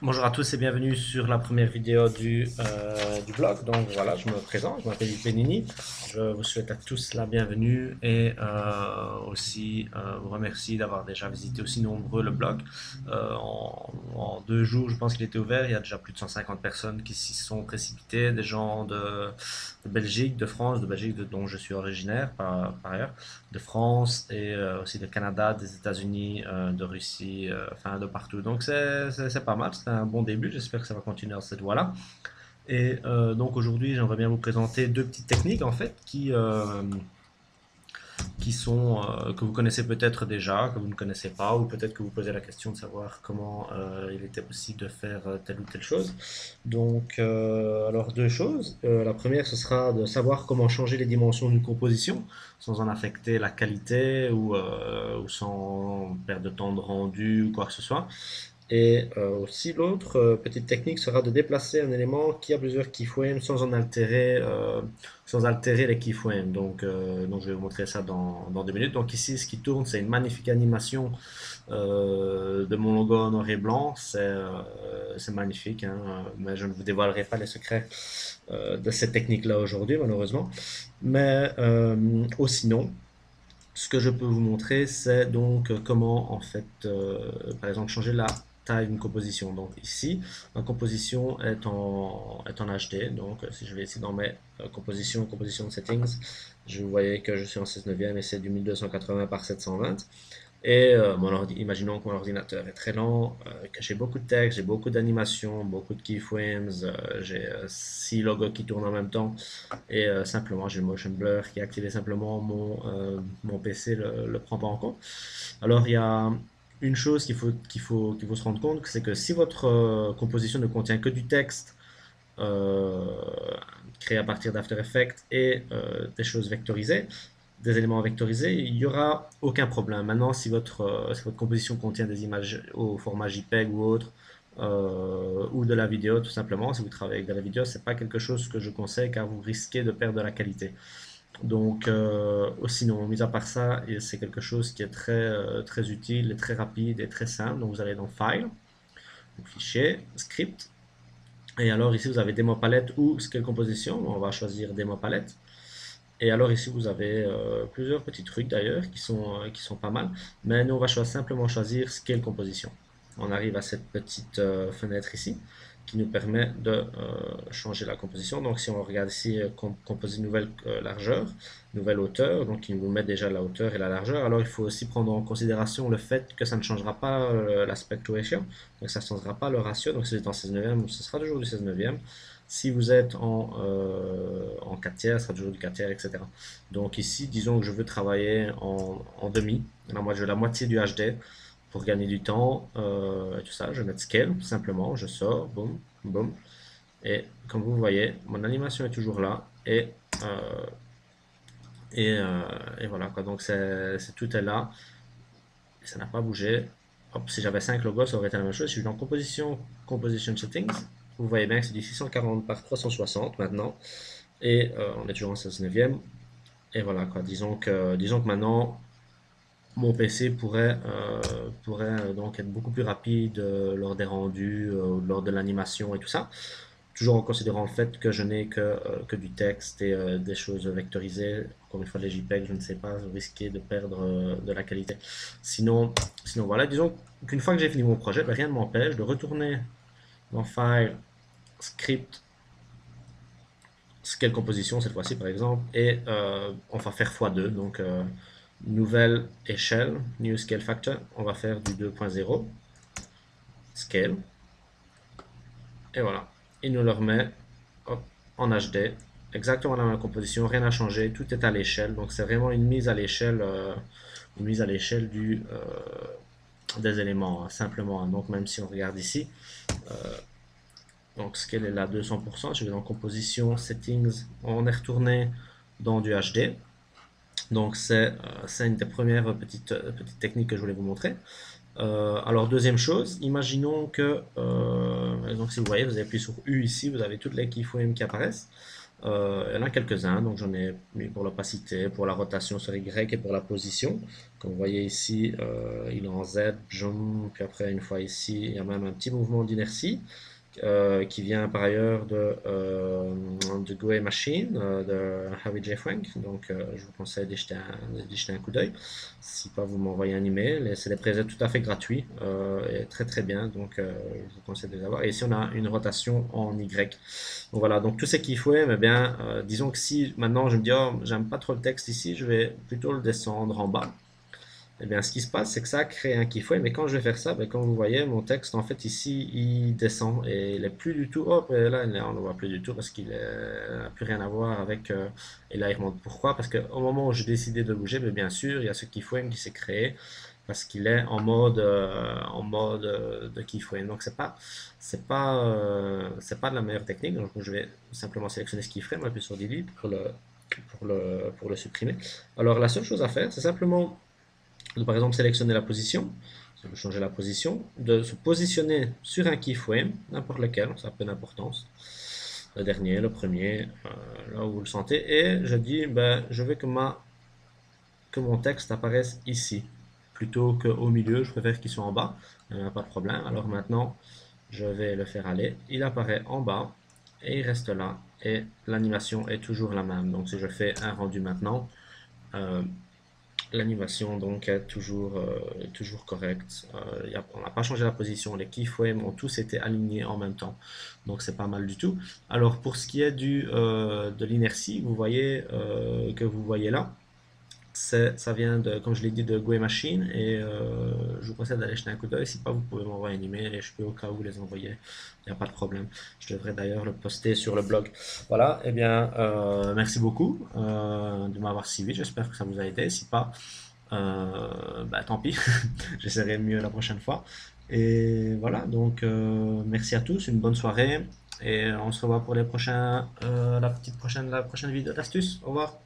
Bonjour à tous et bienvenue sur la première vidéo du blog. Donc voilà, je me présente, je m'appelle Benini. Je vous souhaite à tous la bienvenue et aussi vous remercie d'avoir déjà visité aussi nombreux le blog. En 2 jours, je pense qu'il était ouvert. Il y a déjà plus de 150 personnes qui s'y sont précipitées, des gens de Belgique, de France, de Belgique dont je suis originaire par ailleurs, de France et aussi de Canada, des États-Unis, de Russie, enfin de partout. Donc c'est pas mal, c'est un bon début. J'espère que ça va continuer dans cette voie-là. Et donc aujourd'hui, j'aimerais bien vous présenter deux petites techniques en fait qui sont que vous connaissez peut-être déjà, que vous ne connaissez pas, ou peut-être que vous posez la question de savoir comment il était possible de faire telle ou telle chose. Donc, alors deux choses. La première, ce sera de savoir comment changer les dimensions d'une composition sans en affecter la qualité ou sans perdre de temps de rendu ou quoi que ce soit. Et aussi l'autre petite technique sera de déplacer un élément qui a plusieurs keyframes sans altérer les keyframes. Donc je vais vous montrer ça dans 2 minutes. Donc ici ce qui tourne c'est une magnifique animation de mon logo en noir et blanc. C'est magnifique, hein, mais je ne vous dévoilerai pas les secrets de cette technique-là aujourd'hui malheureusement. Mais sinon, ce que je peux vous montrer, c'est donc comment, en fait, par exemple, changer la taille d'une composition. Donc ici, ma composition est en HD. Donc si je vais ici dans mes composition settings, je vous voyez que je suis en 16 neuvième et c'est du 1280 par 720. Et imaginons que mon ordinateur est très lent, que j'ai beaucoup de texte, j'ai beaucoup d'animations, beaucoup de keyframes, j'ai 6 logos qui tournent en même temps, et simplement j'ai le motion blur qui est activé simplement, mon PC le prend pas en compte. Alors il y a une chose qu'il faut se rendre compte, c'est que si votre composition ne contient que du texte euh, créé à partir d'After Effects et des choses vectorisées, des éléments vectorisés, il n'y aura aucun problème. Maintenant, si votre composition contient des images au format JPEG ou autre, ou de la vidéo tout simplement, si vous travaillez avec de la vidéo, c'est pas quelque chose que je conseille car vous risquez de perdre de la qualité. Donc, sinon, mis à part ça, c'est quelque chose qui est très utile, et très rapide et très simple. Donc, vous allez dans File, Fichier, Script, et alors ici vous avez démo palette ou scale composition. On va choisir démo palette. Et alors ici vous avez plusieurs petits trucs d'ailleurs qui sont pas mal. Mais nous on va simplement choisir scale composition. On arrive à cette petite fenêtre ici qui nous permet de changer la composition. Donc si on regarde ici composer nouvelle largeur, nouvelle hauteur, donc il nous met déjà la hauteur et la largeur. Alors il faut aussi prendre en considération le fait que ça ne changera pas l'aspect ratio, donc ça ne changera pas le ratio. Donc si vous êtes en 16 neuvième, ce sera toujours du 16 neuvième. Si vous êtes en 4 tiers, ce sera toujours du 4 tiers, etc. Donc ici, disons que je veux travailler en demi. Alors moi, je veux la moitié du HD pour gagner du temps. Et tout ça, je vais mettre scale, simplement. Je sors, boum, boum. Et comme vous voyez, mon animation est toujours là. Euh, et voilà, quoi. Donc tout est là. Et ça n'a pas bougé. Hop, si j'avais 5 logos, ça aurait été la même chose. Si je suis dans composition settings, vous voyez bien que c'est du 640 par 360 maintenant. Et on est toujours en 16 neuvième. Et voilà quoi, disons que maintenant mon PC pourrait donc être beaucoup plus rapide lors des rendus, lors de l'animation et tout ça. Toujours en considérant le fait que je n'ai que du texte et des choses vectorisées. Encore une fois, les JPEG, je ne sais pas, vous risquez de perdre de la qualité. Sinon voilà, disons qu'une fois que j'ai fini mon projet, ben, rien ne m'empêche de retourner dans File, Script, Scale Composition cette fois-ci par exemple, et on va faire x2, donc nouvelle échelle, New Scale Factor, on va faire du 2.0, Scale, et voilà, il nous le remet hop, en HD, exactement la même composition, rien n'a changé, tout est à l'échelle, donc c'est vraiment une mise à l'échelle des éléments, hein, simplement, hein. Donc même si on regarde ici, donc scale est là 200%, je vais dans composition, settings, on est retourné dans du HD. Donc c'est une des premières petites techniques que je voulais vous montrer. Alors deuxième chose, imaginons que, donc si vous voyez, vous appuyez sur U ici, vous avez toutes les keyframes qui apparaissent. Il y en a quelques-uns, donc j'en ai mis pour l'opacité, pour la rotation sur Y et pour la position. Comme vous voyez ici, il est en Z, puis après une fois ici, il y a même un petit mouvement d'inertie qui vient par ailleurs de Go Machine, de Harry J. Frank. Donc, je vous conseille d'y jeter un coup d'œil. Si pas, vous m'envoyez un email. C'est des presets tout à fait gratuits et très très bien. Donc, je vous conseille de les avoir. Et ici, on a une rotation en Y. Donc voilà, donc tout ce qu'il faut, mais bien, disons que si maintenant je me dis, oh, j'aime pas trop le texte ici, je vais plutôt le descendre en bas. Eh bien, ce qui se passe, c'est que ça crée un keyframe, mais quand je vais faire ça, ben, comme vous voyez, mon texte, en fait, ici, il descend et il est plus du tout, hop, et là, on ne le voit plus du tout parce qu'il n'a plus rien à voir avec, et là, il remonte. Pourquoi? Parce qu'au moment où j'ai décidé de bouger, ben, bien sûr, il y a ce keyframe qui s'est créé parce qu'il est en mode de keyframe. Donc, c'est pas de la meilleure technique. Donc, je vais simplement sélectionner ce keyframe, appuyer sur Delete pour le supprimer. Alors, la seule chose à faire, c'est simplement de, par exemple, sélectionner la position, si vous changer la position, de se positionner sur un keyframe, n'importe lequel, ça a peu d'importance, le dernier, le premier, là où vous le sentez, et je dis, ben, je veux que mon texte apparaisse ici, plutôt qu'au milieu, je préfère qu'il soit en bas, il n'y a pas de problème. Alors maintenant, je vais le faire aller, il apparaît en bas, et il reste là, et l'animation est toujours la même. Donc si je fais un rendu maintenant, euh, l'animation donc est toujours correcte. On n'a pas changé la position, les keyframes ont tous été alignés en même temps, donc c'est pas mal du tout. Alors pour ce qui est de l'inertie, vous voyez que vous voyez là, ça vient de, comme je l'ai dit, de Go Machine et je vous conseille d'aller jeter un coup d'œil. Si pas, vous pouvez m'envoyer un email et je peux au cas où les envoyer. Il n'y a pas de problème. Je devrais d'ailleurs le poster sur le blog. Voilà, et bien, merci beaucoup de m'avoir suivi. J'espère que ça vous a aidé. Si pas, bah, tant pis. J'essaierai mieux la prochaine fois. Et voilà, donc merci à tous, une bonne soirée et on se revoit pour la prochaine vidéo d'astuces. Au revoir.